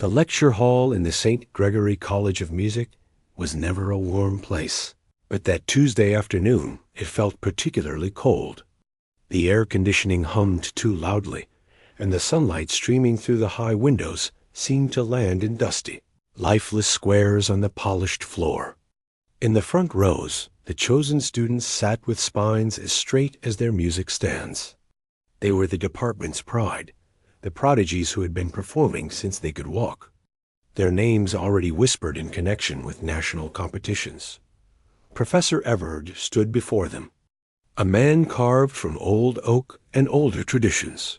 The lecture hall in the St. Gregory College of Music was never a warm place, but that Tuesday afternoon it felt particularly cold. The air conditioning hummed too loudly, and the sunlight streaming through the high windows seemed to land in dusty, lifeless squares on the polished floor. In the front rows, the chosen students sat with spines as straight as their music stands. They were the department's pride, the prodigies who had been performing since they could walk, their names already whispered in connection with national competitions. Professor Everard stood before them, a man carved from old oak and older traditions.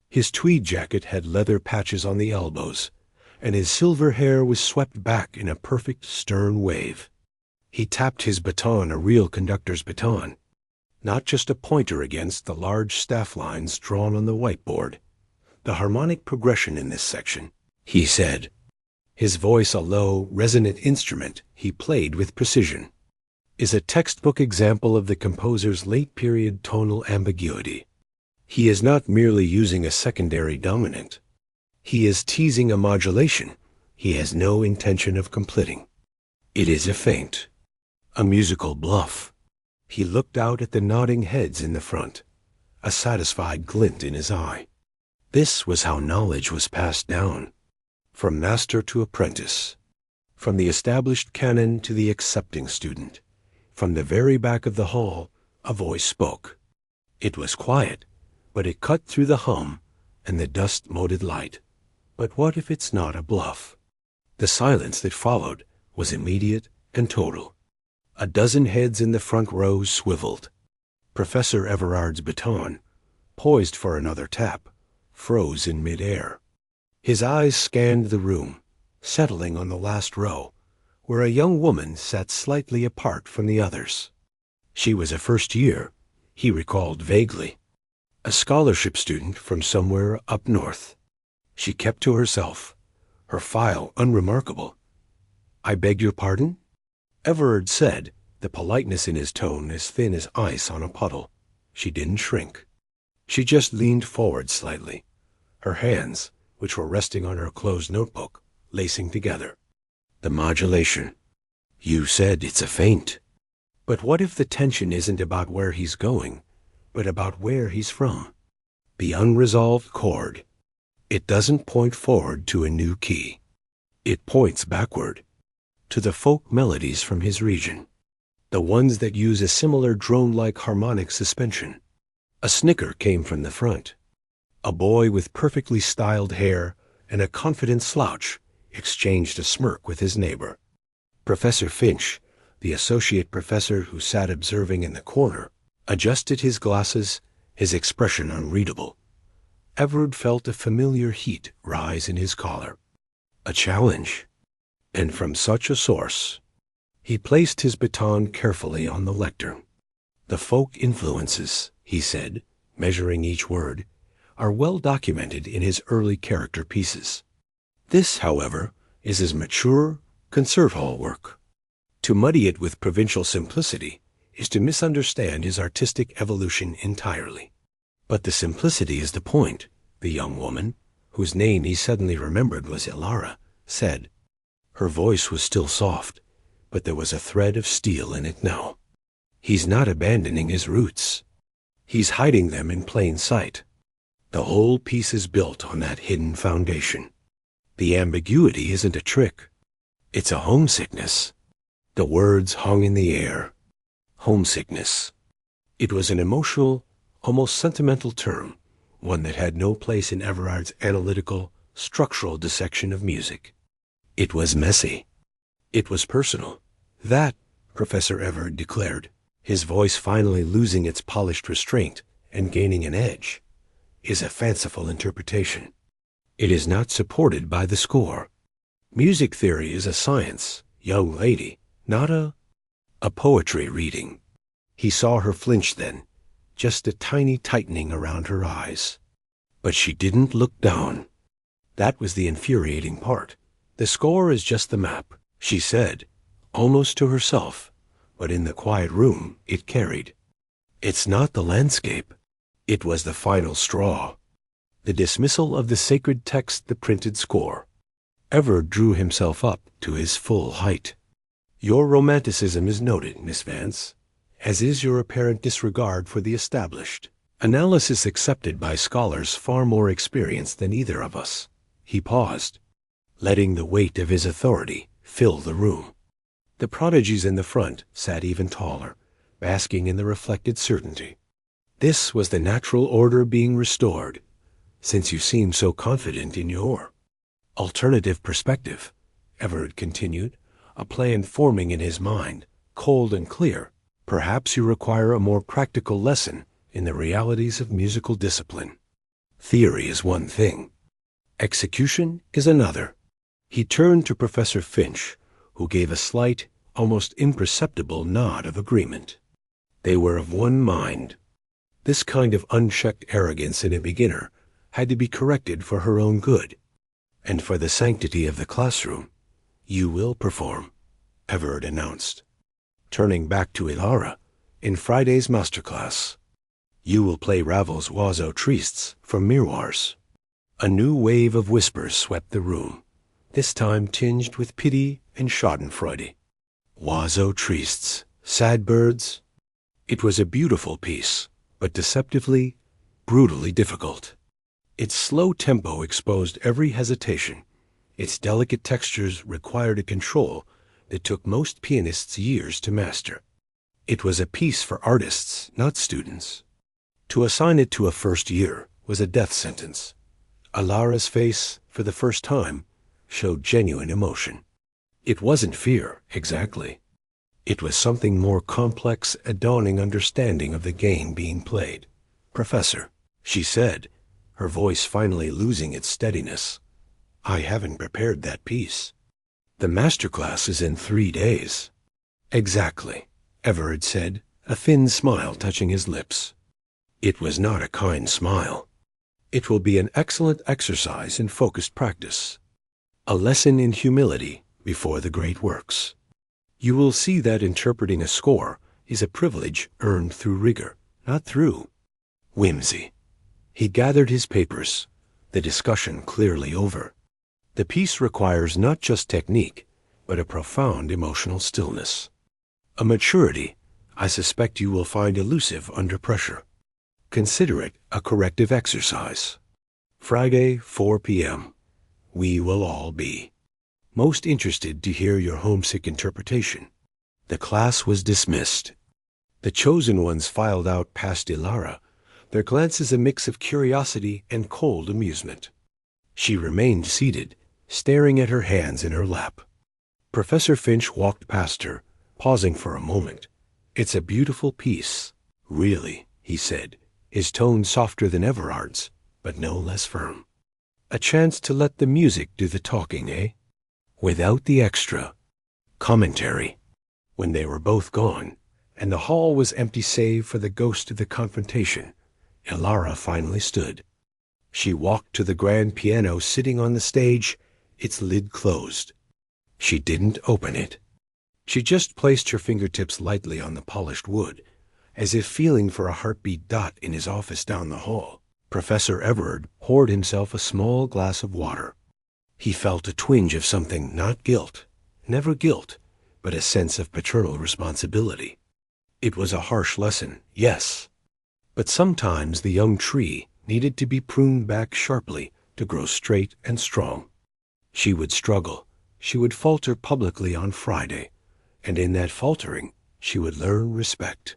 His tweed jacket had leather patches on the elbows, and his silver hair was swept back in a perfect stern wave. He tapped his baton, a real conductor's baton, not just a pointer against the large staff lines drawn on the whiteboard. The harmonic progression in this section, he said. His voice a low, resonant instrument he played with precision, is a textbook example of the composer's late-period tonal ambiguity. He is not merely using a secondary dominant. He is teasing a modulation he has no intention of completing. It is a feint, a musical bluff. He looked out at the nodding heads in the front, a satisfied glint in his eye. This was how knowledge was passed down, from master to apprentice, from the established canon to the accepting student. From the very back of the hall, a voice spoke. It was quiet, but it cut through the hum and the dust-moted light. But what if it's not a bluff? The silence that followed was immediate and total. A dozen heads in the front rows swiveled. Professor Everard's baton, poised for another tap, froze in mid-air. His eyes scanned the room, settling on the last row, where a young woman sat slightly apart from the others. She was a first year, he recalled vaguely, a scholarship student from somewhere up north. She kept to herself, her file unremarkable. "I beg your pardon?" Everard said, the politeness in his tone as thin as ice on a puddle. She didn't shrink. She just leaned forward slightly, her hands, which were resting on her closed notebook, lacing together. The modulation. You said it's a feint. But what if the tension isn't about where he's going, but about where he's from? The unresolved chord. It doesn't point forward to a new key. It points backward, to the folk melodies from his region, the ones that use a similar drone-like harmonic suspension. A snicker came from the front. A boy with perfectly styled hair and a confident slouch exchanged a smirk with his neighbor. Professor Finch, the associate professor who sat observing in the corner, adjusted his glasses, his expression unreadable. Everard felt a familiar heat rise in his collar. A challenge. And from such a source. He placed his baton carefully on the lectern. The folk influences, he said, measuring each word, are well documented in his early character pieces. This, however, is his mature concert hall work. To muddy it with provincial simplicity is to misunderstand his artistic evolution entirely. But the simplicity is the point, the young woman, whose name he suddenly remembered was Ilara, said. Her voice was still soft, but there was a thread of steel in it now. He's not abandoning his roots. He's hiding them in plain sight. The whole piece is built on that hidden foundation. The ambiguity isn't a trick. It's a homesickness. The words hung in the air. Homesickness. It was an emotional, almost sentimental term, one that had no place in Everard's analytical, structural dissection of music. It was messy. It was personal. That, Professor Everard declared, his voice finally losing its polished restraint and gaining an edge, is a fanciful interpretation. It is not supported by the score. Music theory is a science, young lady, not a poetry reading. He saw her flinch then, just a tiny tightening around her eyes. But she didn't look down. That was the infuriating part. The score is just the map, she said, almost to herself, but in the quiet room it carried. It's not the landscape. It was the final straw. The dismissal of the sacred text, the printed score. Everard drew himself up to his full height. "Your romanticism is noted, Miss Vance, as is your apparent disregard for the established. Analysis accepted by scholars far more experienced than either of us." He paused, letting the weight of his authority fill the room. The prodigies in the front sat even taller, basking in the reflected certainty. This was the natural order being restored, since you seemed so confident in your alternative perspective, Everard continued, a plan forming in his mind, cold and clear. Perhaps you require a more practical lesson in the realities of musical discipline. Theory is one thing. Execution is another. He turned to Professor Finch, who gave a slight, almost imperceptible nod of agreement. They were of one mind. This kind of unchecked arrogance in a beginner had to be corrected for her own good, and for the sanctity of the classroom. "You will perform," Everard announced, turning back to Ilara, "in Friday's masterclass. You will play Ravel's Oiseaux Tristes from Miroirs." A new wave of whispers swept the room, this time tinged with pity and schadenfreude. Oiseaux Tristes, sad birds. It was a beautiful piece, but deceptively, brutally difficult. Its slow tempo exposed every hesitation. Its delicate textures required a control that took most pianists years to master. It was a piece for artists, not students. To assign it to a first year was a death sentence. Alara's face, for the first time, showed genuine emotion. It wasn't fear, exactly. It was something more complex, a dawning understanding of the game being played. "Professor," she said, her voice finally losing its steadiness, "I haven't prepared that piece." "The masterclass is in 3 days." "Exactly," Everard said, a thin smile touching his lips. It was not a kind smile. "It will be an excellent exercise in focused practice. A lesson in humility before the great works. You will see that interpreting a score is a privilege earned through rigor, not through whimsy." He gathered his papers, the discussion clearly over. "The piece requires not just technique, but a profound emotional stillness. A maturity I suspect you will find elusive under pressure. Consider it a corrective exercise. Friday, 4 p.m. We will all be most interested to hear your homesick interpretation." The class was dismissed. The chosen ones filed out past Ilara, their glances a mix of curiosity and cold amusement. She remained seated, staring at her hands in her lap. Professor Finch walked past her, pausing for a moment. "It's a beautiful piece, really," he said, his tone softer than Everard's, but no less firm. "A chance to let the music do the talking, eh? Without the extra commentary." When they were both gone, and the hall was empty save for the ghost of the confrontation, Ilara finally stood. She walked to the grand piano sitting on the stage, its lid closed. She didn't open it. She just placed her fingertips lightly on the polished wood, as if feeling for a heartbeat dot in his office down the hall. Professor Everard poured himself a small glass of water. He felt a twinge of something, not guilt, never guilt, but a sense of paternal responsibility. It was a harsh lesson, yes, but sometimes the young tree needed to be pruned back sharply to grow straight and strong. She would struggle, she would falter publicly on Friday, and in that faltering she would learn respect.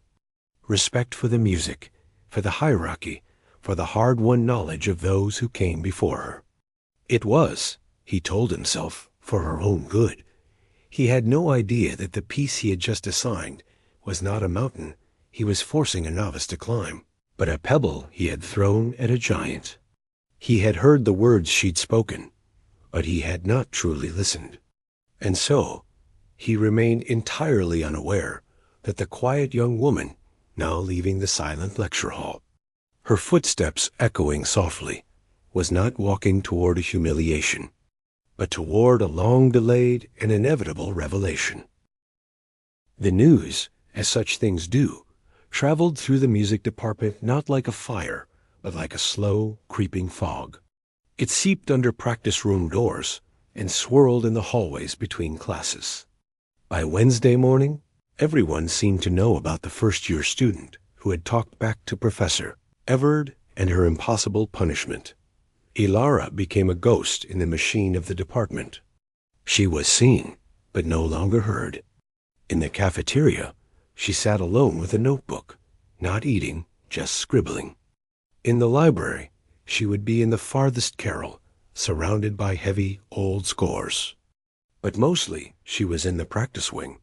Respect for the music, for the hierarchy, for the hard-won knowledge of those who came before her. It was, he told himself, for her own good. He had no idea that the piece he had just assigned was not a mountain he was forcing a novice to climb, but a pebble he had thrown at a giant. He had heard the words she'd spoken, but he had not truly listened. And so, he remained entirely unaware that the quiet young woman, now leaving the silent lecture hall, her footsteps echoing softly, was not walking toward a humiliation, but toward a long-delayed and inevitable revelation. The news, as such things do, traveled through the music department not like a fire, but like a slow, creeping fog. It seeped under practice room doors, and swirled in the hallways between classes. By Wednesday morning, everyone seemed to know about the first-year student who had talked back to Professor Everard and her impossible punishment. Ilara became a ghost in the machine of the department. She was seen, but no longer heard. In the cafeteria, she sat alone with a notebook, not eating, just scribbling. In the library, she would be in the farthest carrel, surrounded by heavy, old scores. But mostly, she was in the practice wing.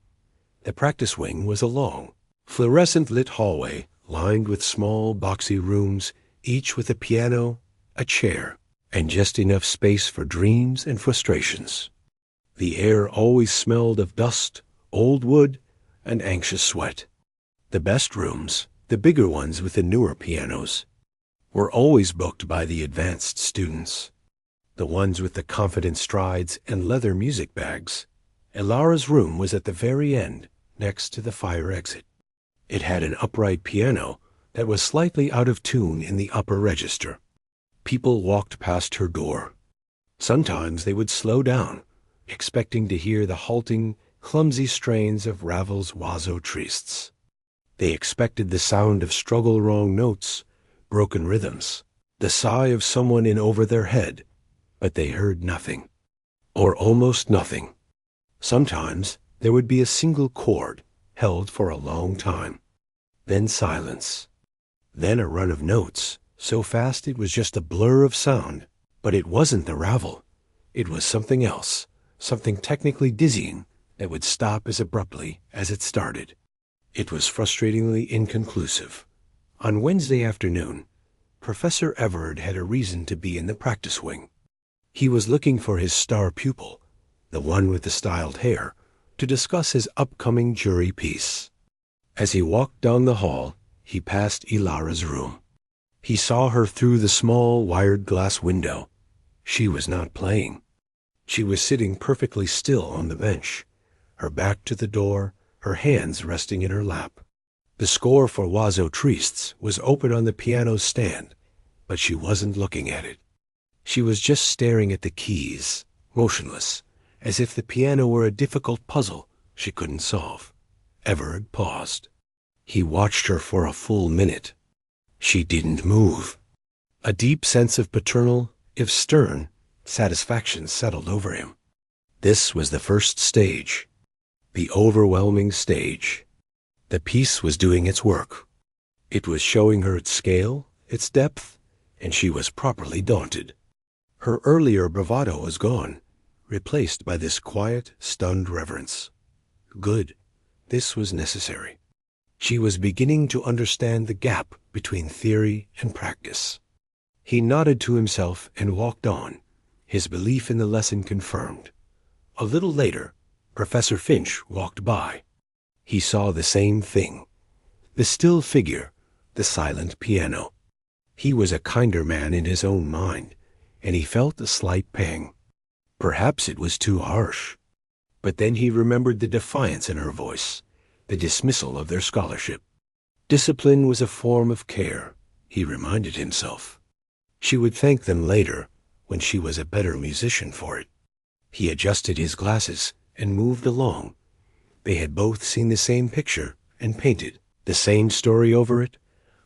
The practice wing was a long, fluorescent-lit hallway lined with small, boxy rooms, each with a piano, a chair, and just enough space for dreams and frustrations. The air always smelled of dust, old wood, and anxious sweat. The best rooms, the bigger ones with the newer pianos, were always booked by the advanced students. The ones with the confident strides and leather music bags. Ilara's room was at the very end, next to the fire exit. It had an upright piano that was slightly out of tune in the upper register. People walked past her door. Sometimes they would slow down, expecting to hear the halting, clumsy strains of Ravel's Oiseaux Tristes. They expected the sound of struggle-wrong notes, broken rhythms, the sigh of someone in over their head, but they heard nothing, or almost nothing. Sometimes there would be a single chord held for a long time, then silence, then a run of notes, so fast it was just a blur of sound. But it wasn't the Ravel. It was something else, something technically dizzying that would stop as abruptly as it started. It was frustratingly inconclusive. On Wednesday afternoon, Professor Everard had a reason to be in the practice wing. He was looking for his star pupil, the one with the styled hair, to discuss his upcoming jury piece. As he walked down the hall, he passed Ilara's room. He saw her through the small wired glass window. She was not playing. She was sitting perfectly still on the bench, her back to the door, her hands resting in her lap. The score for Oiseaux Tristes was open on the piano stand, but she wasn't looking at it. She was just staring at the keys, motionless, as if the piano were a difficult puzzle she couldn't solve. Everard paused. He watched her for a full minute. She didn't move. A deep sense of paternal, if stern, satisfaction settled over him. This was the first stage, the overwhelming stage. The piece was doing its work. It was showing her its scale, its depth, and she was properly daunted. Her earlier bravado was gone, replaced by this quiet, stunned reverence. Good. This was necessary. She was beginning to understand the gap between theory and practice. He nodded to himself and walked on, his belief in the lesson confirmed. A little later, Professor Finch walked by. He saw the same thing, the still figure, the silent piano. He was a kinder man in his own mind, and he felt a slight pang. Perhaps it was too harsh. But then he remembered the defiance in her voice, the dismissal of their scholarship. Discipline was a form of care, he reminded himself. She would thank them later, when she was a better musician for it. He adjusted his glasses and moved along. They had both seen the same picture and painted the same story over it,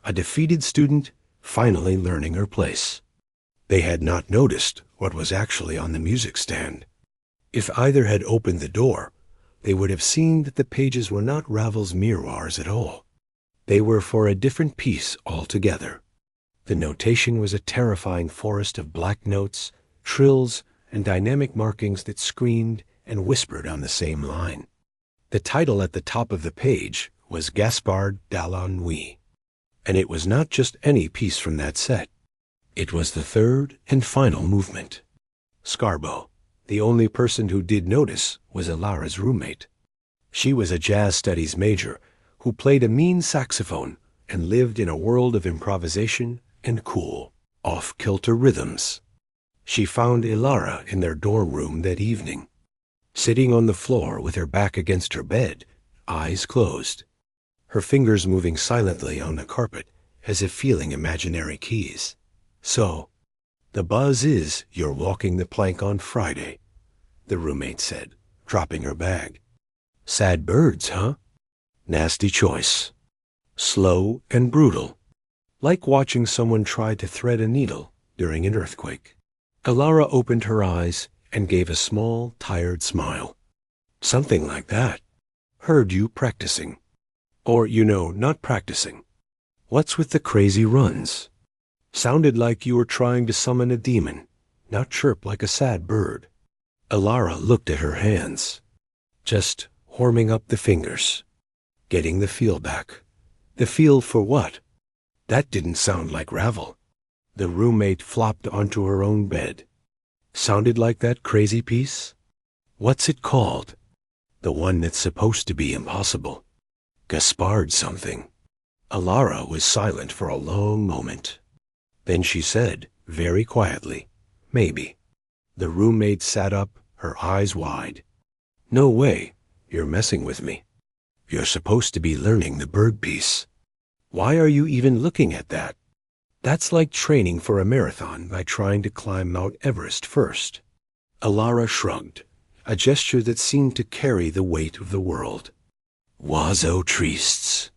a defeated student finally learning her place. They had not noticed what was actually on the music stand. If either had opened the door, they would have seen that the pages were not Ravel's miroirs at all. They were for a different piece altogether. The notation was a terrifying forest of black notes, trills, and dynamic markings that screamed and whispered on the same line. The title at the top of the page was Gaspard de la Nuit, and it was not just any piece from that set. It was the third and final movement. Scarbo, the only person who did notice, was Ilara's roommate. She was a jazz studies major who played a mean saxophone and lived in a world of improvisation and cool, off-kilter rhythms. She found Ilara in their dorm room that evening, sitting on the floor with her back against her bed, eyes closed, her fingers moving silently on the carpet as if feeling imaginary keys. So, the buzz is you're walking the plank on Friday. the roommate said, dropping her bag. Sad birds, huh? Nasty choice. Slow and brutal. Like watching someone try to thread a needle during an earthquake. Alara opened her eyes and gave a small, tired smile. Something like that. Heard you practicing. Or, not practicing. What's with the crazy runs? Sounded like you were trying to summon a demon, not chirp like a sad bird. Alara looked at her hands. Just warming up the fingers. Getting the feel back. The feel for what? That didn't sound like Ravel. The roommate flopped onto her own bed. Sounded like that crazy piece? What's it called? The one that's supposed to be impossible. Gaspard something. Alara was silent for a long moment. Then she said, very quietly, maybe. The roommate sat up, her eyes wide. No way, you're messing with me. You're supposed to be learning the bird piece. Why are you even looking at that? That's like training for a marathon by trying to climb Mount Everest first. Alara shrugged, a gesture that seemed to carry the weight of the world. Oiseaux tristes.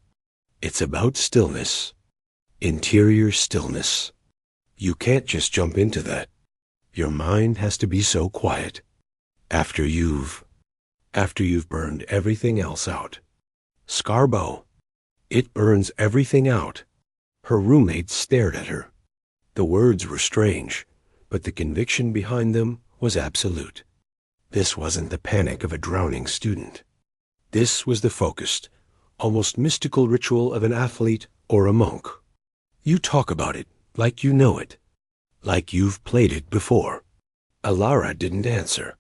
It's about stillness. Interior stillness. You can't just jump into that. Your mind has to be so quiet. After you've burned everything else out. Scarbo. It burns everything out. Her roommate stared at her. The words were strange, but the conviction behind them was absolute. This wasn't the panic of a drowning student. This was the focused, almost mystical ritual of an athlete or a monk. You talk about it like you know it, like you've played it before. Alara didn't answer.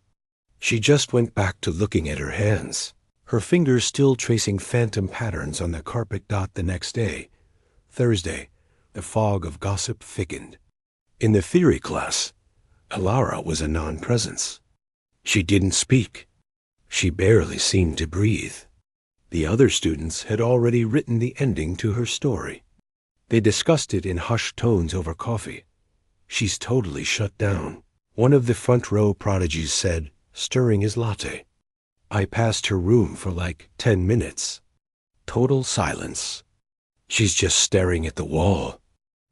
She just went back to looking at her hands, her fingers still tracing phantom patterns on the carpet dot the next day. Thursday, the fog of gossip thickened. In the theory class, Alara was a non-presence. She didn't speak. She barely seemed to breathe. The other students had already written the ending to her story. They discussed it in hushed tones over coffee. She's totally shut down, one of the front row prodigies said, stirring his latte. I passed her room for like 10 minutes. Total silence. She's just staring at the wall.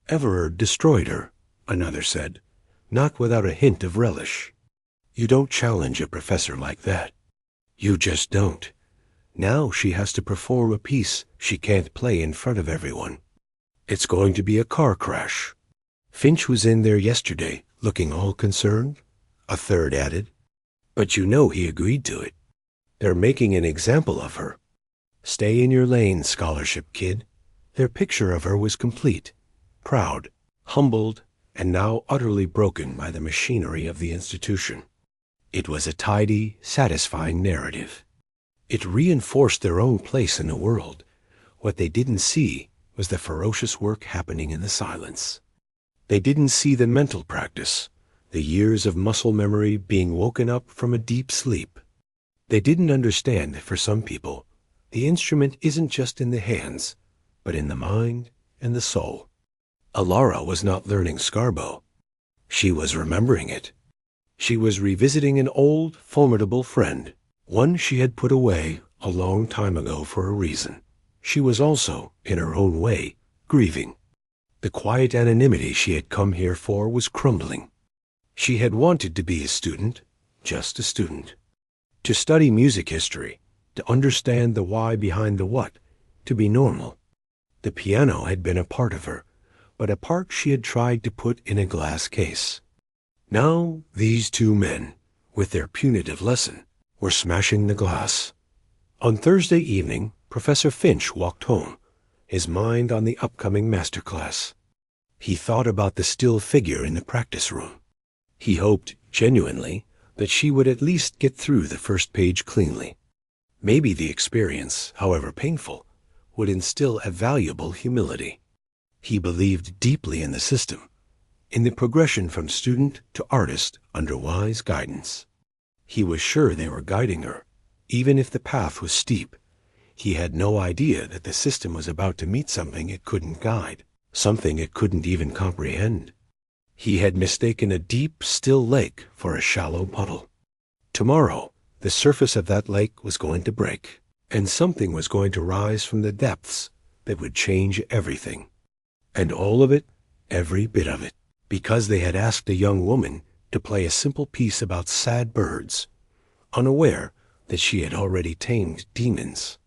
Everard destroyed her, another said, not without a hint of relish. You don't challenge a professor like that. You just don't. Now she has to perform a piece she can't play in front of everyone. It's going to be a car crash. Finch was in there yesterday, looking all concerned, a third added. But he agreed to it. They're making an example of her. Stay in your lane, scholarship kid. Their picture of her was complete, proud, humbled, and now utterly broken by the machinery of the institution. It was a tidy, satisfying narrative. It reinforced their own place in the world. What they didn't see was the ferocious work happening in the silence. They didn't see the mental practice, the years of muscle memory being woken up from a deep sleep. They didn't understand that for some people, the instrument isn't just in the hands, but in the mind and the soul. Alara was not learning Scarbo. She was remembering it. She was revisiting an old, formidable friend, one she had put away a long time ago for a reason. She was also, in her own way, grieving. The quiet anonymity she had come here for was crumbling. She had wanted to be a student, just a student. To study music history, to understand the why behind the what, to be normal. The piano had been a part of her, but a part she had tried to put in a glass case. Now these two men, with their punitive lesson, were smashing the glass. On Thursday evening, Professor Finch walked home, his mind on the upcoming master class. He thought about the still figure in the practice room. He hoped, genuinely, that she would at least get through the first page cleanly. Maybe the experience, however painful, would instill a valuable humility. He believed deeply in the system, in the progression from student to artist under wise guidance. He was sure they were guiding her, even if the path was steep. He had no idea that the system was about to meet something it couldn't guide, something it couldn't even comprehend. He had mistaken a deep, still lake for a shallow puddle. Tomorrow, the surface of that lake was going to break, and something was going to rise from the depths that would change everything. And all of it, every bit of it, because they had asked a young woman to play a simple piece about sad birds, unaware that she had already tamed demons.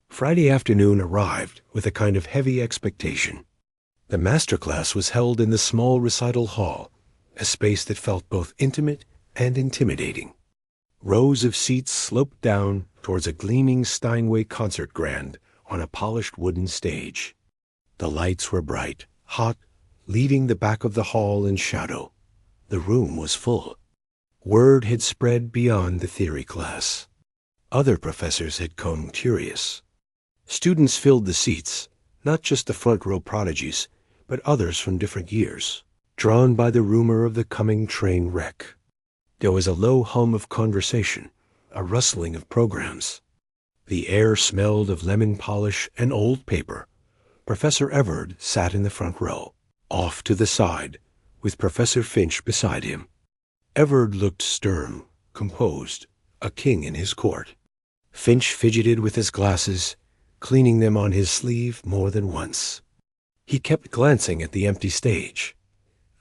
Friday afternoon arrived with a kind of heavy expectation. The master class was held in the small recital hall, a space that felt both intimate and intimidating. Rows of seats sloped down towards a gleaming Steinway concert grand on a polished wooden stage. The lights were bright, hot, leaving the back of the hall in shadow. The room was full. Word had spread beyond the theory class. Other professors had come curious. Students filled the seats, not just the front row prodigies, but others from different years, drawn by the rumor of the coming train wreck. There was a low hum of conversation, a rustling of programs. The air smelled of lemon polish and old paper. Professor Everard sat in the front row, off to the side, with Professor Finch beside him. Everard looked stern, composed, a king in his court. Finch fidgeted with his glasses, cleaning them on his sleeve more than once. He kept glancing at the empty stage.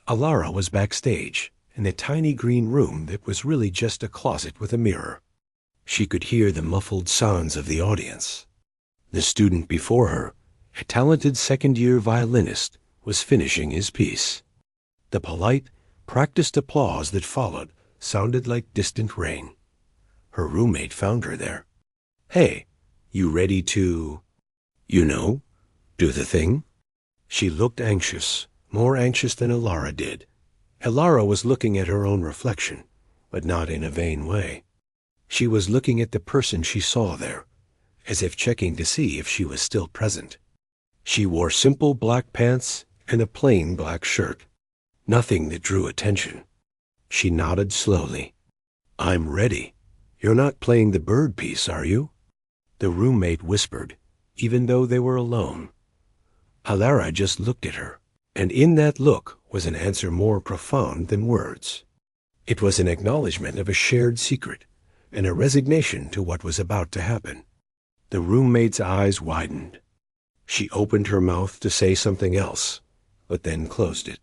Alara was backstage, in a tiny green room that was really just a closet with a mirror. She could hear the muffled sounds of the audience. The student before her, a talented second-year violinist, was finishing his piece. The polite, practiced applause that followed sounded like distant rain. Her roommate found her there. "Hey, you ready to, do the thing?" She looked anxious, more anxious than Alara did. Alara was looking at her own reflection, but not in a vain way. She was looking at the person she saw there, as if checking to see if she was still present. She wore simple black pants and a plain black shirt. Nothing that drew attention. She nodded slowly. "I'm ready. You're not playing the bird piece, are you?" The roommate whispered, even though they were alone. Alara just looked at her, and in that look was an answer more profound than words. It was an acknowledgement of a shared secret, and a resignation to what was about to happen. The roommate's eyes widened. She opened her mouth to say something else, but then closed it.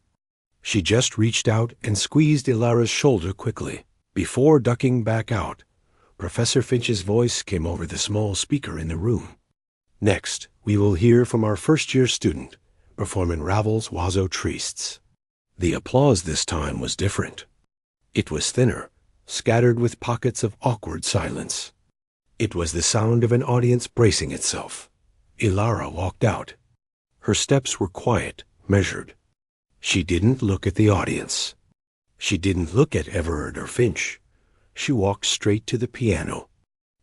She just reached out and squeezed Alara's shoulder quickly. Before ducking back out, Professor Finch's voice came over the small speaker in the room. "Next, we will hear from our first-year student, performing Ravel's Oiseaux Tristes." The applause this time was different. It was thinner, scattered with pockets of awkward silence. It was the sound of an audience bracing itself. Alara walked out. Her steps were quiet, measured. She didn't look at the audience. She didn't look at Everard or Finch. She walked straight to the piano.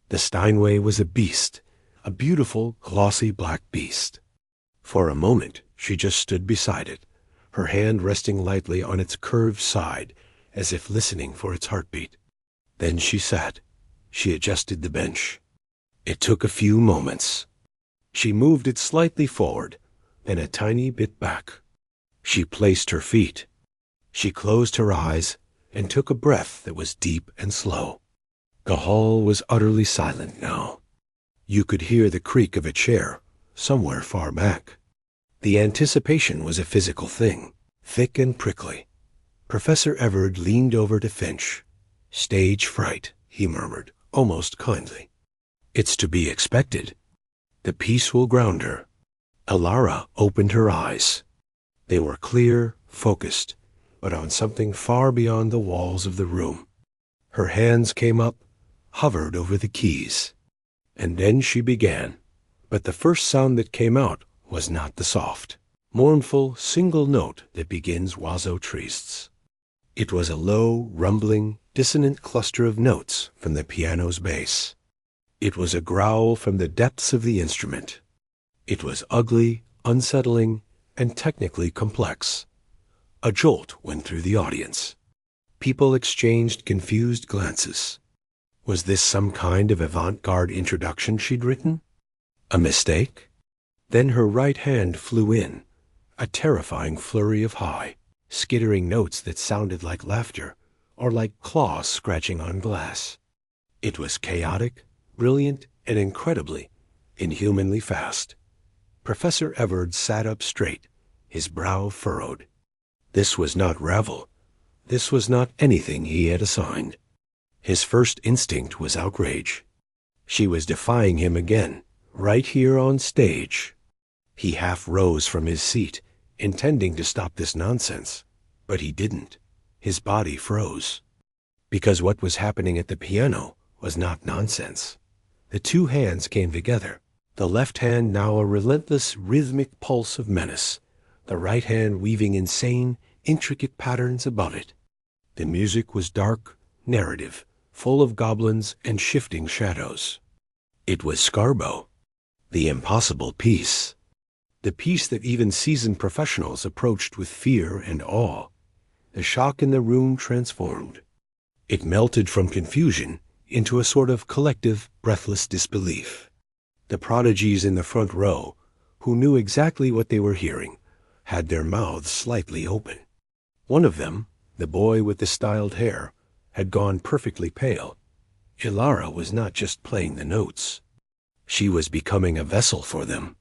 The Steinway was a beast, a beautiful, glossy black beast. For a moment, she just stood beside it, her hand resting lightly on its curved side, as if listening for its heartbeat. Then she sat. She adjusted the bench. It took a few moments. She moved it slightly forward, then a tiny bit back. She placed her feet. She closed her eyes and took a breath that was deep and slow. The hall was utterly silent now. You could hear the creak of a chair somewhere far back. The anticipation was a physical thing, thick and prickly. Professor Everard leaned over to Finch. "Stage fright," he murmured, almost kindly. "It's to be expected. The piece will ground her." Alara opened her eyes. They were clear, focused, but on something far beyond the walls of the room. Her hands came up, hovered over the keys. And then she began. But the first sound that came out was not the soft, mournful, single note that begins Oiseaux Tristes. It was a low, rumbling, dissonant cluster of notes from the piano's bass. It was a growl from the depths of the instrument. It was ugly, unsettling, and technically complex. A jolt went through the audience. People exchanged confused glances. Was this some kind of avant-garde introduction she'd written? A mistake? Then her right hand flew in, a terrifying flurry of high, skittering notes that sounded like laughter, or like claws scratching on glass. It was chaotic, brilliant, and incredibly, inhumanly fast. Professor Everard sat up straight, his brow furrowed. This was not Ravel. This was not anything he had assigned. His first instinct was outrage. She was defying him again, right here on stage. He half rose from his seat, intending to stop this nonsense, but he didn't. His body froze. Because what was happening at the piano was not nonsense. The two hands came together, the left hand now a relentless rhythmic pulse of menace, the right hand weaving insane, intricate patterns above it. The music was dark, narrative, full of goblins and shifting shadows. It was Scarbo, the impossible piece. The piece that even seasoned professionals approached with fear and awe. The shock in the room transformed. It melted from confusion into a sort of collective, breathless disbelief. The prodigies in the front row, who knew exactly what they were hearing, had their mouths slightly open. One of them, the boy with the styled hair, had gone perfectly pale. Ilara was not just playing the notes. She was becoming a vessel for them.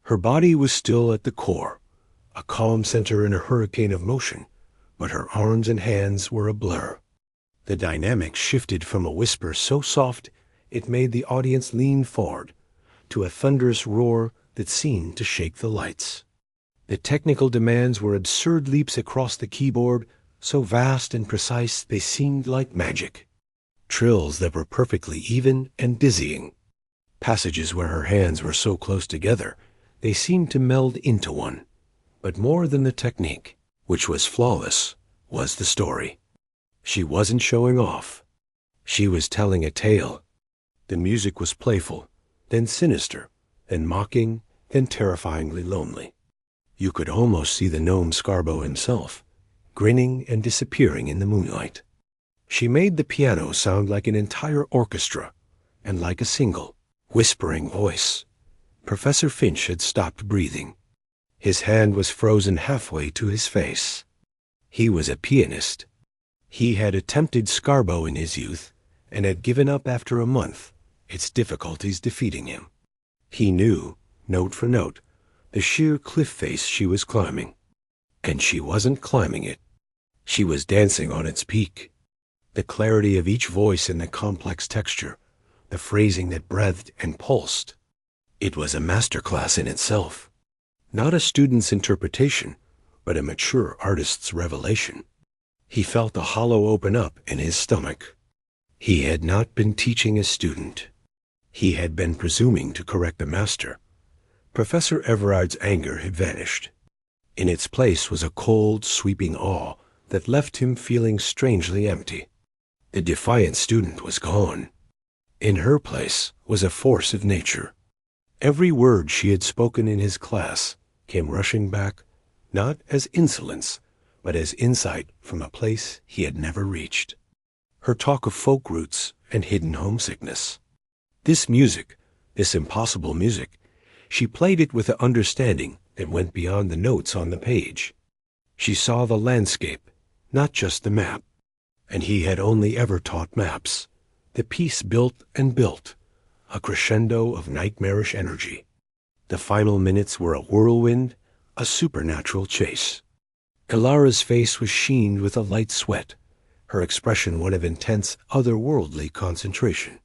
Her body was still at the core, a calm center in a hurricane of motion, but her arms and hands were a blur. The dynamic shifted from a whisper so soft it made the audience lean forward, to a thunderous roar that seemed to shake the lights. The technical demands were absurd leaps across the keyboard, so vast and precise they seemed like magic. Trills that were perfectly even and dizzying. Passages where her hands were so close together they seemed to meld into one. But more than the technique, which was flawless, was the story. She wasn't showing off. She was telling a tale. The music was playful, then sinister, then mocking, then terrifyingly lonely. You could almost see the gnome Scarbo himself, grinning and disappearing in the moonlight. She made the piano sound like an entire orchestra, and like a single, whispering voice. Professor Finch had stopped breathing. His hand was frozen halfway to his face. He was a pianist. He had attempted Scarbo in his youth, and had given up after a month, its difficulties defeating him. He knew, note for note, the sheer cliff face she was climbing. And she wasn't climbing it. She was dancing on its peak. The clarity of each voice and the complex texture, the phrasing that breathed and pulsed. It was a masterclass in itself. Not a student's interpretation, but a mature artist's revelation. He felt a hollow open up in his stomach. He had not been teaching a student. He had been presuming to correct a master. Professor Everard's anger had vanished. In its place was a cold, sweeping awe that left him feeling strangely empty. The defiant student was gone. In her place was a force of nature. Every word she had spoken in his class came rushing back, not as insolence, but as insight from a place he had never reached. Her talk of folk roots and hidden homesickness. This music, this impossible music, she played it with an understanding that went beyond the notes on the page. She saw the landscape, not just the map. And he had only ever taught maps. The piece built and built, a crescendo of nightmarish energy. The final minutes were a whirlwind, a supernatural chase. Ilara's face was sheened with a light sweat, her expression one of intense, otherworldly concentration.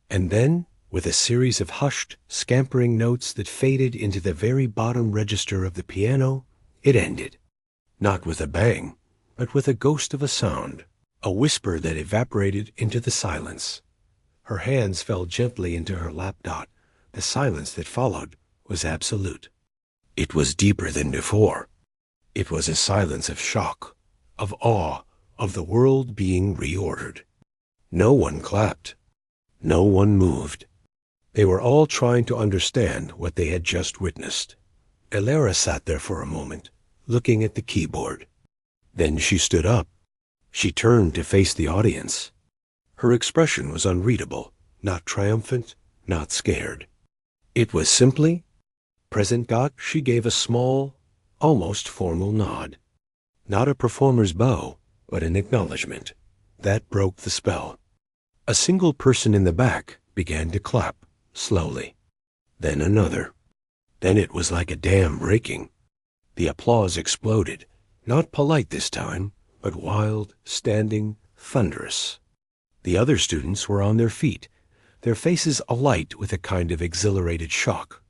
And then, with a series of hushed, scampering notes that faded into the very bottom register of the piano, it ended. Not with a bang, but with a ghost of a sound, a whisper that evaporated into the silence. Her hands fell gently into her lap dot. The silence that followed was absolute. It was deeper than before. It was a silence of shock, of awe, of the world being reordered. No one clapped. No one moved. They were all trying to understand what they had just witnessed. Ilara sat there for a moment, looking at the keyboard. Then she stood up. She turned to face the audience. Her expression was unreadable, not triumphant, not scared. It was simply, present Gott. She gave a small, almost formal nod. Not a performer's bow, but an acknowledgement. That broke the spell. A single person in the back began to clap, slowly. Then another. Then it was like a dam breaking. The applause exploded, not polite this time, but wild, standing, thunderous. The other students were on their feet, their faces alight with a kind of exhilarated shock.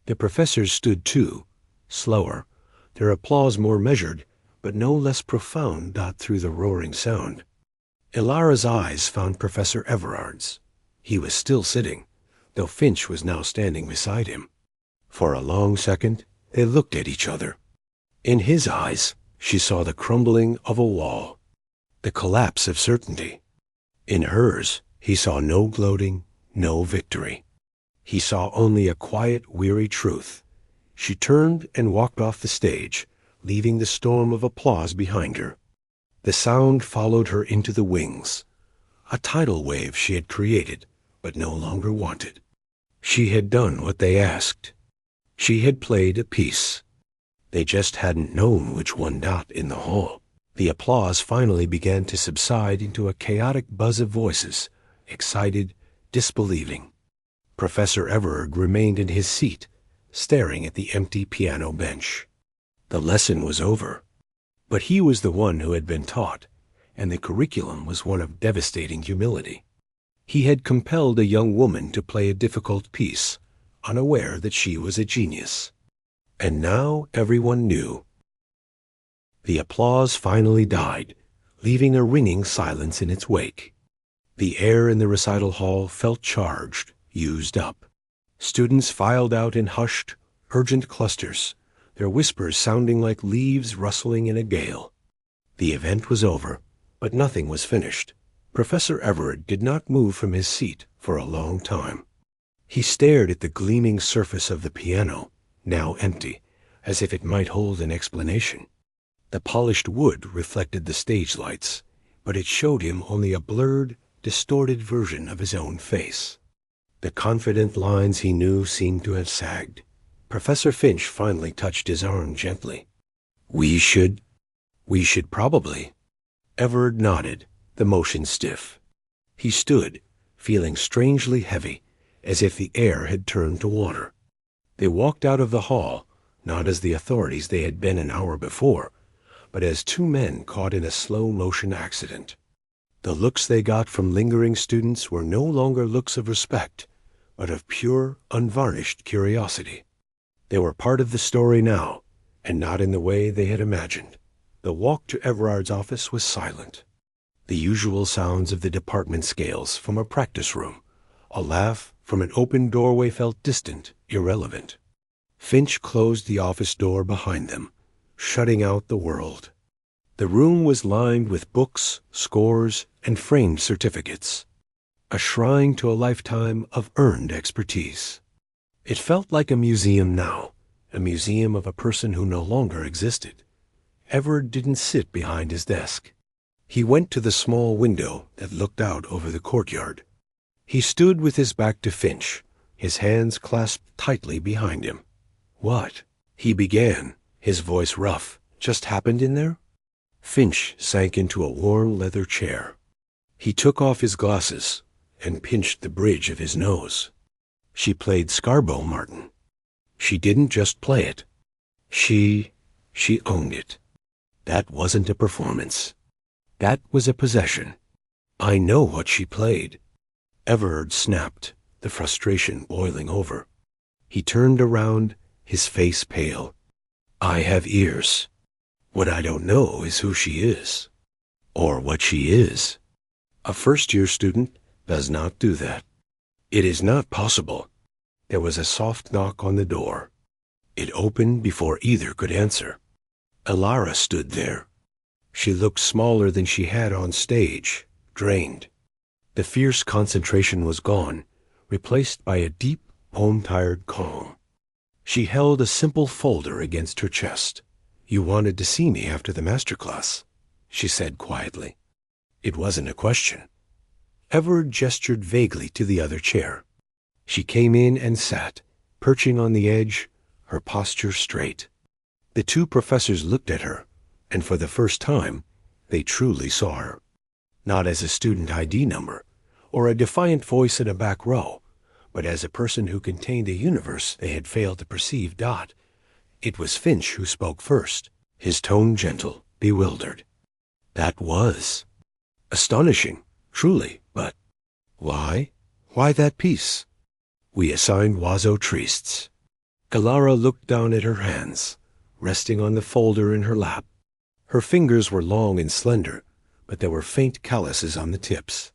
The professors stood too, slower, their applause more measured, but no less profound through the roaring sound. Ilara's eyes found Professor Everard's. He was still sitting, though Finch was now standing beside him. For a long second, they looked at each other. In his eyes, she saw the crumbling of a wall, the collapse of certainty. In hers, he saw no gloating, no victory. He saw only a quiet, weary truth. She turned and walked off the stage, leaving the storm of applause behind her. The sound followed her into the wings, a tidal wave she had created, but no longer wanted. She had done what they asked. She had played a piece. They just hadn't known which one. In the hall, the applause finally began to subside into a chaotic buzz of voices, excited, disbelieving. Professor Everard remained in his seat, staring at the empty piano bench. The lesson was over. But he was the one who had been taught, and the curriculum was one of devastating humility. He had compelled a young woman to play a difficult piece, unaware that she was a genius. And now everyone knew. The applause finally died, leaving a ringing silence in its wake. The air in the recital hall felt charged, used up. Students filed out in hushed, urgent clusters, their whispers sounding like leaves rustling in a gale. The event was over, but nothing was finished. Professor Everard did not move from his seat for a long time. He stared at the gleaming surface of the piano, now empty, as if it might hold an explanation. The polished wood reflected the stage lights, but it showed him only a blurred, distorted version of his own face. The confident lines he knew seemed to have sagged. Professor Finch finally touched his arm gently. We should probably. Everard nodded, the motion stiff. He stood, feeling strangely heavy, as if the air had turned to water. They walked out of the hall, not as the authorities they had been an hour before, but as two men caught in a slow-motion accident. The looks they got from lingering students were no longer looks of respect, but of pure, unvarnished curiosity. They were part of the story now, and not in the way they had imagined. The walk to Everard's office was silent. The usual sounds of the department scales from a practice room, a laugh from an open doorway felt distant, irrelevant. Finch closed the office door behind them, shutting out the world. The room was lined with books, scores, and framed certificates, a shrine to a lifetime of earned expertise. It felt like a museum now, a museum of a person who no longer existed. Everard didn't sit behind his desk. He went to the small window that looked out over the courtyard. He stood with his back to Finch, his hands clasped tightly behind him. What? He began, his voice rough. Just happened in there? Finch sank into a warm leather chair. He took off his glasses and pinched the bridge of his nose. She played Scarborough, Martin. She didn't just play it. She owned it. That wasn't a performance. That was a possession. I know what she played. Everard snapped, the frustration boiling over. He turned around, his face pale. I have ears. What I don't know is who she is, or what she is. A first-year student does not do that. It is not possible. There was a soft knock on the door. It opened before either could answer. Ilara stood there. She looked smaller than she had on stage, drained. The fierce concentration was gone, replaced by a deep, home-tired calm. She held a simple folder against her chest. You wanted to see me after the master class, she said quietly. It wasn't a question. Everard gestured vaguely to the other chair. She came in and sat, perching on the edge, her posture straight. The two professors looked at her, and for the first time, they truly saw her. not as a student ID number or a defiant voice in a back row, but as a person who contained a universe they had failed to perceive. It was Finch who spoke first, his tone gentle, bewildered. That was astonishing, truly, but why? Why that piece? We assigned Wazo Tristes. Galara looked down at her hands, resting on the folder in her lap. Her fingers were long and slender, but there were faint calluses on the tips.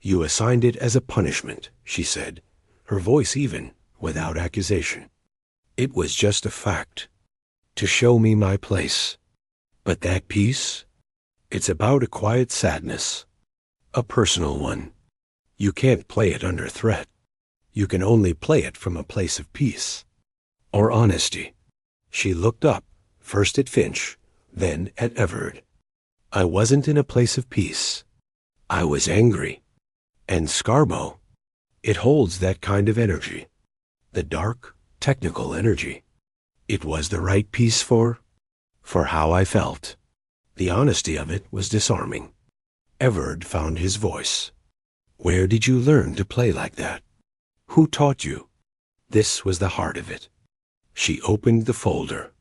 You assigned it as a punishment, she said, her voice even, without accusation. It was just a fact, to show me my place. But that piece? It's about a quiet sadness, a personal one. You can't play it under threat. You can only play it from a place of peace, or honesty. She looked up, first at Finch, then at Everard. I wasn't in a place of peace. I was angry. And Scarbo, it holds that kind of energy. The dark, technical energy. It was the right piece for how I felt. The honesty of it was disarming. Everard found his voice. Where did you learn to play like that? Who taught you? This was the heart of it. She opened the folder.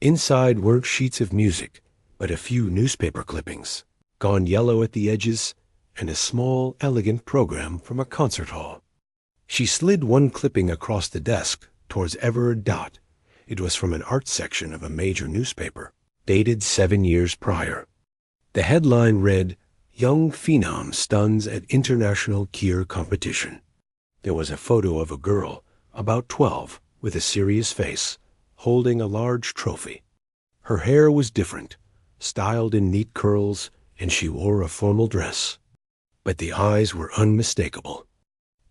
Inside weren't sheets of music, but a few newspaper clippings, gone yellow at the edges, and a small, elegant program from a concert hall. She slid one clipping across the desk towards Everard. It was from an art section of a major newspaper, dated 7 years prior. The headline read, Young Phenom Stuns at International Kier Competition. There was a photo of a girl, about 12, with a serious face, holding a large trophy. Her hair was different, styled in neat curls, and she wore a formal dress. But the eyes were unmistakable.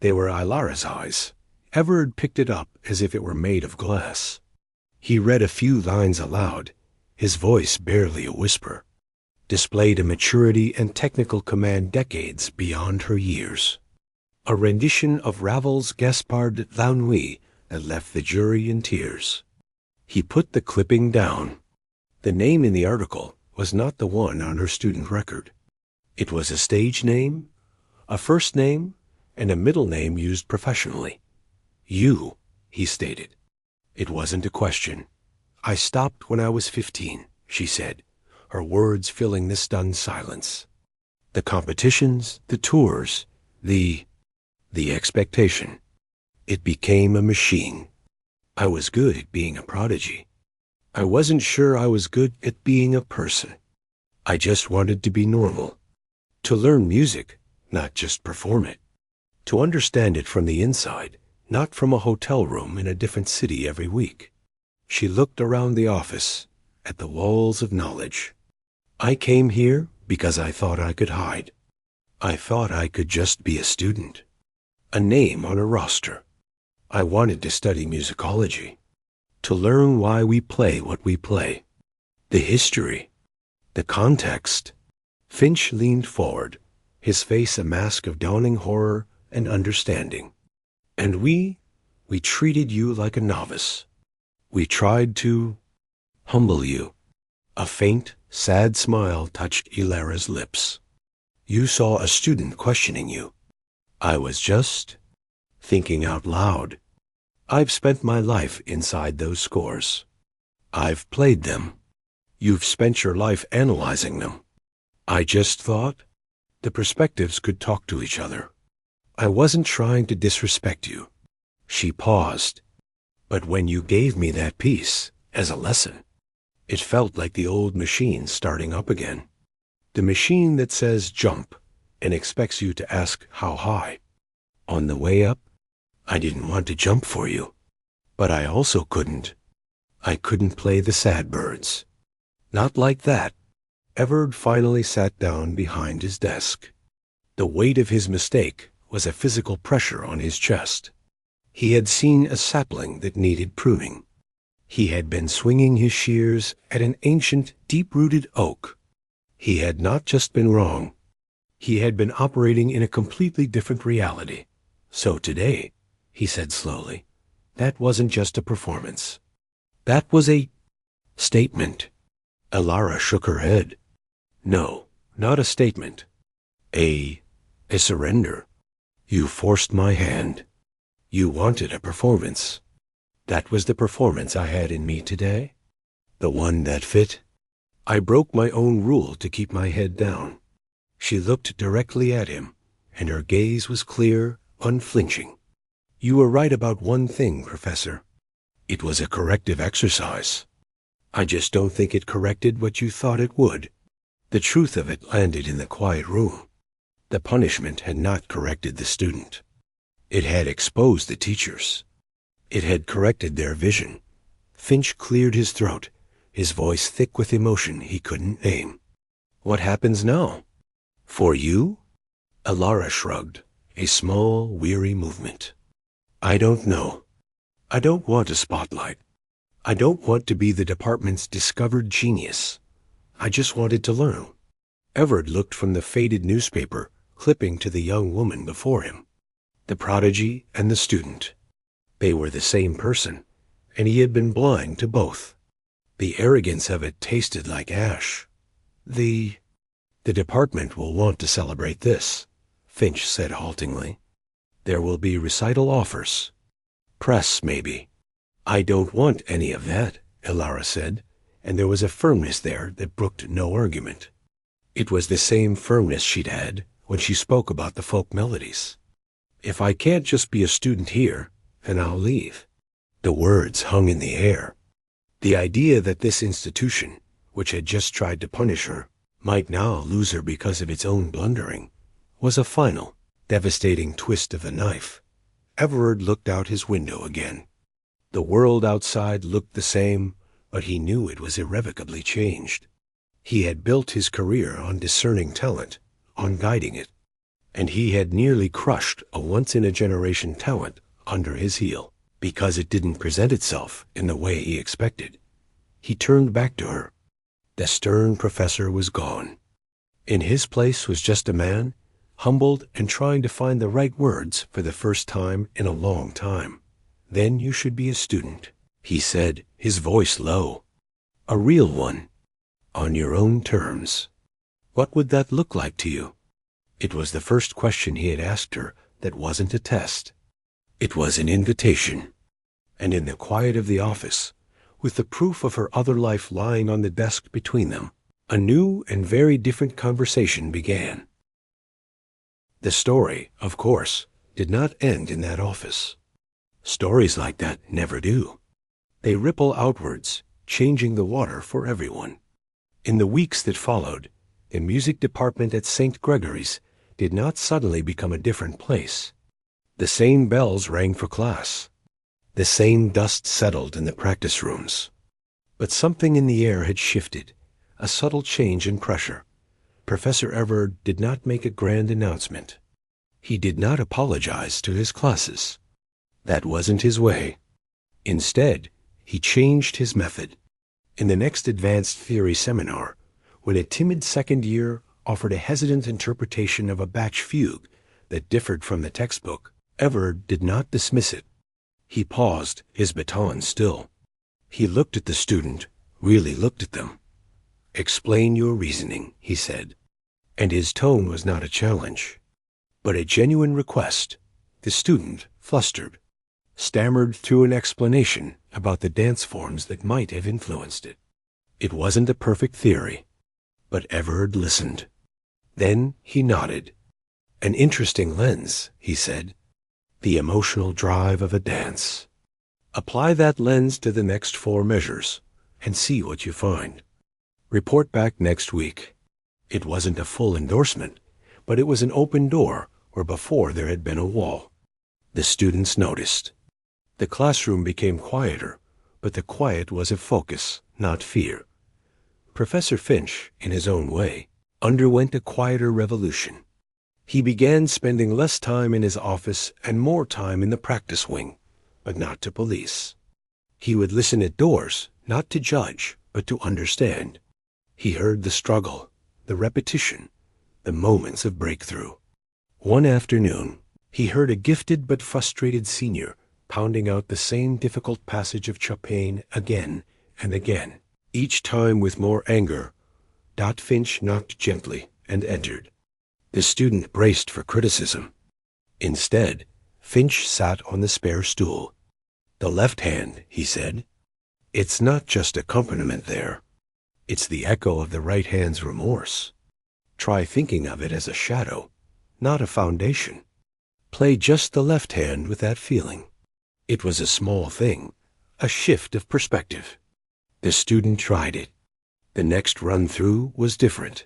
They were Ilara's eyes. Everard picked it up as if it were made of glass. He read a few lines aloud, his voice barely a whisper, displayed a maturity and technical command decades beyond her years. A rendition of Ravel's Gaspard l'Ennui that left the jury in tears. He put the clipping down. The name in the article was not the one on her student record. It was a stage name, a first name, and a middle name used professionally. You, he stated. It wasn't a question. I stopped when I was 15, she said, her words filling the stunned silence. The competitions, the tours, the expectation. It became a machine. I was good at being a prodigy. I wasn't sure I was good at being a person. I just wanted to be normal. To learn music, not just perform it. To understand it from the inside, not from a hotel room in a different city every week. She looked around the office, at the walls of knowledge. I came here because I thought I could hide. I thought I could just be a student. A name on a roster. I wanted to study musicology. To learn why we play what we play. The history. The context. Finch leaned forward, his face a mask of dawning horror and understanding. And we treated you like a novice. We tried to humble you. A faint, sad smile touched Ilara's lips. You saw a student questioning you. I was just thinking out loud. I've spent my life inside those scores. I've played them. You've spent your life analyzing them. I just thought the perspectives could talk to each other. I wasn't trying to disrespect you. She paused. But when you gave me that piece, as a lesson, it felt like the old machine starting up again. The machine that says jump and expects you to ask how high. On the way up, I didn't want to jump for you. But I also couldn't. I couldn't play the sad birds. Not like that. Everard finally sat down behind his desk. The weight of his mistake was a physical pressure on his chest. He had seen a sapling that needed pruning. He had been swinging his shears at an ancient, deep-rooted oak. He had not just been wrong. He had been operating in a completely different reality. So today, he said slowly, that wasn't just a performance. That was a statement. Ilara shook her head. No, not a statement. A surrender. You forced my hand. You wanted a performance. That was the performance I had in me today? The one that fit? I broke my own rule to keep my head down. She looked directly at him, and her gaze was clear, unflinching. You were right about one thing, Professor. It was a corrective exercise. I just don't think it corrected what you thought it would. The truth of it landed in the quiet room. The punishment had not corrected the student. It had exposed the teachers. It had corrected their vision. Finch cleared his throat, his voice thick with emotion he couldn't name. What happens now? For you? Alara shrugged, a small, weary movement. I don't know. I don't want a spotlight. I don't want to be the department's discovered genius. I just wanted to learn. Everett looked from the faded newspaper clipping to the young woman before him. The prodigy and the student. They were the same person, and he had been blind to both. The arrogance of it tasted like ash. The department will want to celebrate this, Finch said haltingly. There will be recital offers. Press, maybe. I don't want any of that, Alara said, and there was a firmness there that brooked no argument. It was the same firmness she'd had when she spoke about the folk melodies. If I can't just be a student here, then I'll leave. The words hung in the air. The idea that this institution, which had just tried to punish her, might now lose her because of its own blundering, was a final, devastating twist of the knife. Everard looked out his window again. The world outside looked the same, but he knew it was irrevocably changed. He had built his career on discerning talent, on guiding it, and he had nearly crushed a once-in-a-generation talent under his heel, because it didn't present itself in the way he expected. He turned back to her. The stern professor was gone. In his place was just a man, humbled and trying to find the right words for the first time in a long time. Then you should be a student, he said, his voice low. A real one. On your own terms. What would that look like to you? It was the first question he had asked her that wasn't a test. It was an invitation. And in the quiet of the office, with the proof of her other life lying on the desk between them, a new and very different conversation began. The story, of course, did not end in that office. Stories like that never do. They ripple outwards, changing the water for everyone. In the weeks that followed, the music department at St. Gregory's did not suddenly become a different place. The same bells rang for class. The same dust settled in the practice rooms. But something in the air had shifted, a subtle change in pressure. Professor Everard did not make a grand announcement. He did not apologize to his classes. That wasn't his way. Instead, he changed his method. In the next advanced theory seminar, when a timid second year offered a hesitant interpretation of a Bach fugue that differed from the textbook, Everard did not dismiss it. He paused, his baton still. He looked at the student, really looked at them. Explain your reasoning, he said. And his tone was not a challenge, but a genuine request. The student, flustered, stammered through an explanation about the dance forms that might have influenced it. It wasn't a perfect theory, but Everard listened. Then he nodded. An interesting lens, he said. The emotional drive of a dance. Apply that lens to the next 4 measures and see what you find. Report back next week. It wasn't a full endorsement, but it was an open door where before there had been a wall. The students noticed. The classroom became quieter, but the quiet was of focus, not fear. Professor Finch, in his own way, underwent a quieter revolution. He began spending less time in his office and more time in the practice wing, but not to police. He would listen at doors, not to judge, but to understand. He heard the struggle, the repetition, the moments of breakthrough. One afternoon, he heard a gifted but frustrated senior pounding out the same difficult passage of Chopin again and again, each time with more anger. Finch knocked gently and entered. The student braced for criticism. Instead, Finch sat on the spare stool. "The left hand," he said. "It's not just accompaniment there. It's the echo of the right hand's remorse. Try thinking of it as a shadow, not a foundation. Play just the left hand with that feeling." It was a small thing, a shift of perspective. The student tried it. The next run-through was different.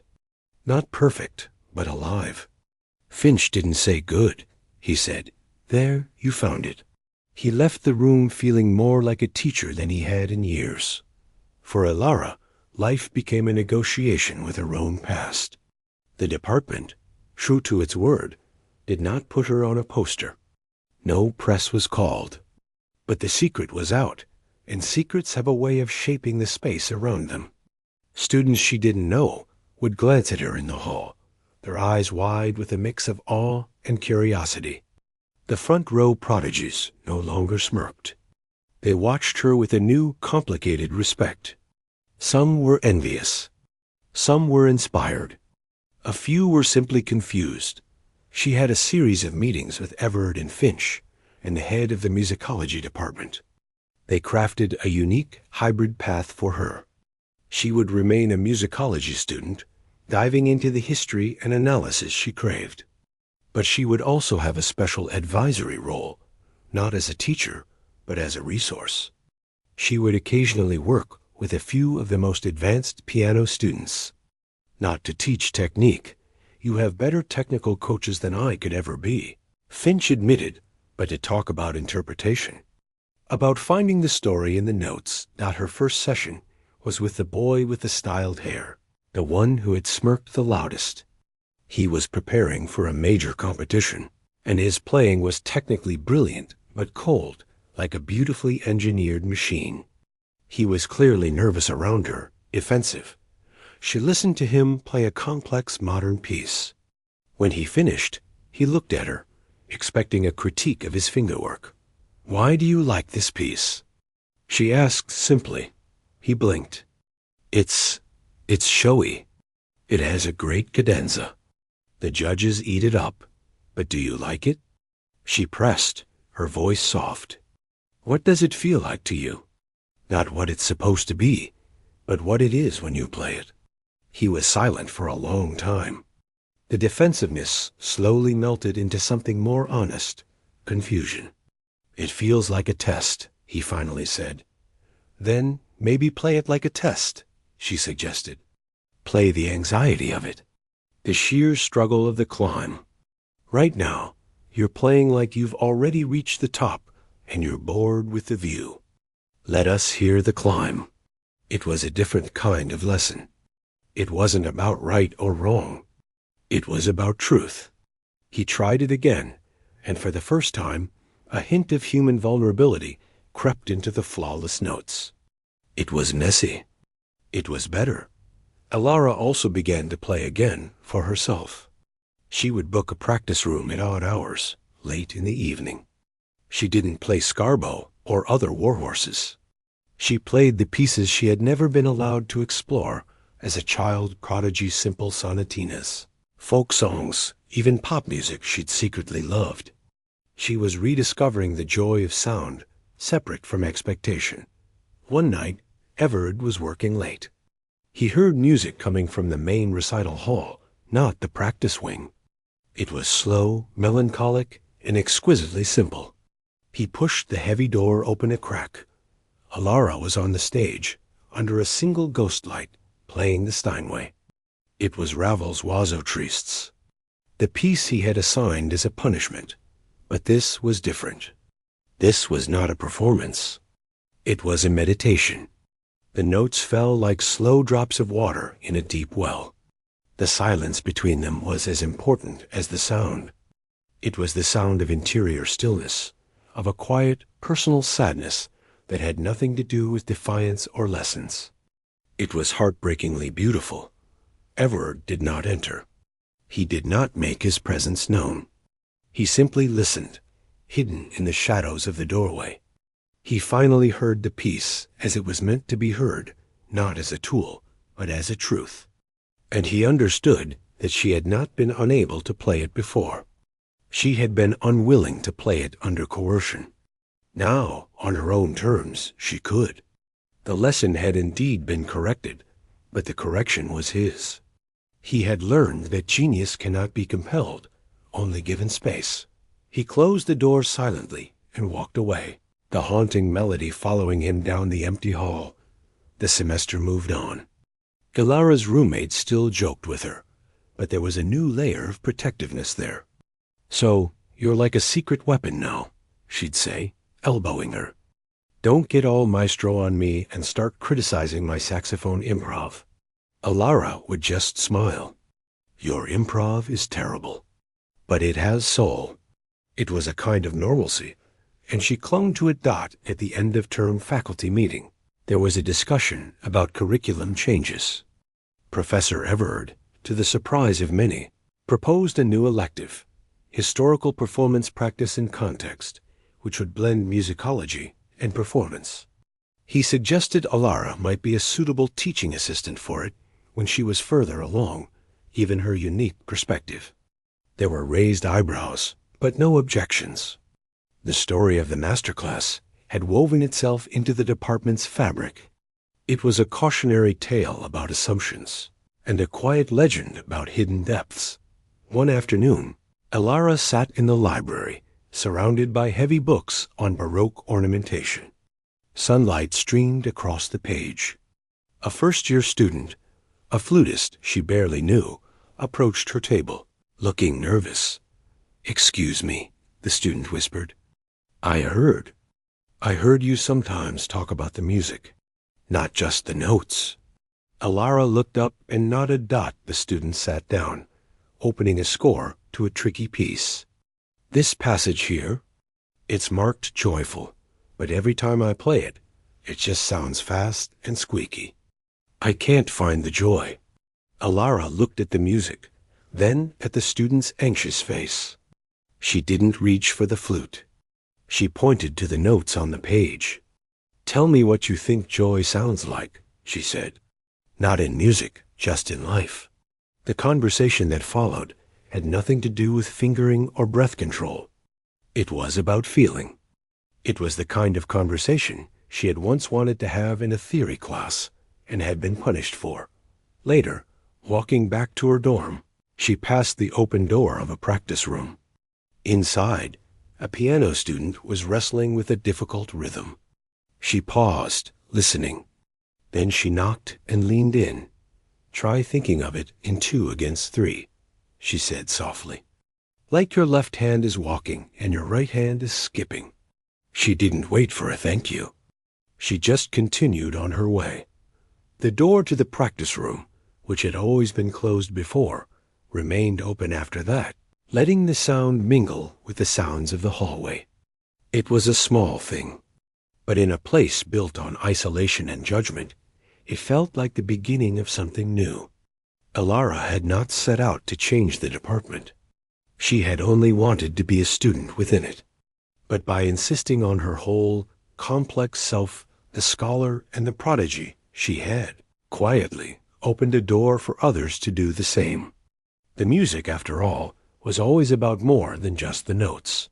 Not perfect, but alive. Finch didn't say good. He said, "There, you found it." He left the room feeling more like a teacher than he had in years. For Alara, life became a negotiation with her own past. The department, true to its word, did not put her on a poster. No press was called. But the secret was out, and secrets have a way of shaping the space around them. Students she didn't know would glance at her in the hall, their eyes wide with a mix of awe and curiosity. The front row prodigies no longer smirked. They watched her with a new, complicated respect. Some were envious. Some were inspired. A few were simply confused. She had a series of meetings with Everett and Finch, and the head of the musicology department. They crafted a unique hybrid path for her. She would remain a musicology student, diving into the history and analysis she craved. But she would also have a special advisory role, not as a teacher, but as a resource. She would occasionally work with a few of the most advanced piano students. Not to teach technique. You have better technical coaches than I could ever be, Finch admitted, but to talk about interpretation. About finding the story in the notes that her first session was with the boy with the styled hair, the one who had smirked the loudest. He was preparing for a major competition, and his playing was technically brilliant but cold, like a beautifully engineered machine. He was clearly nervous around her, defensive. She listened to him play a complex modern piece. When he finished, he looked at her, expecting a critique of his fingerwork. "Why do you like this piece?" She asked simply. He blinked. It's showy. It has a great cadenza. The judges eat it up. But do you like it?" She pressed, her voice soft. "What does it feel like to you? Not what it's supposed to be, but what it is when you play it." He was silent for a long time. The defensiveness slowly melted into something more honest, confusion. "It feels like a test," he finally said. "Then maybe play it like a test," she suggested. "Play the anxiety of it, the sheer struggle of the climb. Right now, you're playing like you've already reached the top and you're bored with the view. Let us hear the climb." It was a different kind of lesson. It wasn't about right or wrong. It was about truth. He tried it again, and for the first time, a hint of human vulnerability crept into the flawless notes. It was messy. It was better. Alara also began to play again for herself. She would book a practice room at odd hours, late in the evening. She didn't play Scarbo or other warhorses. She played the pieces she had never been allowed to explore as a child, prodigy simple sonatinas, folk songs, even pop music she'd secretly loved. She was rediscovering the joy of sound, separate from expectation. One night, Everett was working late. He heard music coming from the main recital hall, not the practice wing. It was slow, melancholic, and exquisitely simple. He pushed the heavy door open a crack. Alara was on the stage, under a single ghost light, playing the Steinway. It was Ravel's Oiseau Tristes, the piece he had assigned as a punishment. But this was different. This was not a performance. It was a meditation. The notes fell like slow drops of water in a deep well. The silence between them was as important as the sound. It was the sound of interior stillness, of a quiet, personal sadness that had nothing to do with defiance or lessons. It was heartbreakingly beautiful. Everard did not enter. He did not make his presence known. He simply listened, hidden in the shadows of the doorway. He finally heard the piece as it was meant to be heard, not as a tool, but as a truth. And he understood that she had not been unable to play it before. She had been unwilling to play it under coercion. Now, on her own terms, she could. The lesson had indeed been corrected, but the correction was his. He had learned that genius cannot be compelled, only given space. He closed the door silently and walked away, the haunting melody following him down the empty hall. The semester moved on. Galara's roommate still joked with her, but there was a new layer of protectiveness there. "So, you're like a secret weapon now," she'd say, elbowing her. "Don't get all maestro on me and start criticizing my saxophone improv." Alara would just smile. "Your improv is terrible, but it has soul." It was a kind of normalcy, and she clung to it. At the end of term faculty meeting, there was a discussion about curriculum changes. Professor Everard, to the surprise of many, proposed a new elective, historical performance practice in context, which would blend musicology and performance. He suggested Alara might be a suitable teaching assistant for it when she was further along, given her unique perspective. There were raised eyebrows, but no objections. The story of the masterclass had woven itself into the department's fabric. It was a cautionary tale about assumptions, and a quiet legend about hidden depths. One afternoon, Alara sat in the library, surrounded by heavy books on Baroque ornamentation. Sunlight streamed across the page. A first-year student, a flutist she barely knew, approached her table, looking nervous. "Excuse me," the student whispered. I heard you sometimes talk about the music, not just the notes." Alara looked up and nodded. The student sat down, opening a score to a tricky piece. "This passage here, it's marked joyful, but every time I play it, it just sounds fast and squeaky. I can't find the joy." Alara looked at the music, then at the student's anxious face. She didn't reach for the flute. She pointed to the notes on the page. "Tell me what you think joy sounds like," she said. "Not in music, just in life." The conversation that followed had nothing to do with fingering or breath control. It was about feeling. It was the kind of conversation she had once wanted to have in a theory class and had been punished for. Later, walking back to her dorm, she passed the open door of a practice room. Inside, a piano student was wrestling with a difficult rhythm. She paused, listening. Then she knocked and leaned in. "Try thinking of it in 2 against 3, she said softly. "Like your left hand is walking and your right hand is skipping." She didn't wait for a thank you. She just continued on her way. The door to the practice room, which had always been closed before, remained open after that, letting the sound mingle with the sounds of the hallway. It was a small thing, but in a place built on isolation and judgment, it felt like the beginning of something new. Alara had not set out to change the department. She had only wanted to be a student within it. But by insisting on her whole, complex self, the scholar and the prodigy, she had, quietly, opened a door for others to do the same. The music, after all, was always about more than just the notes.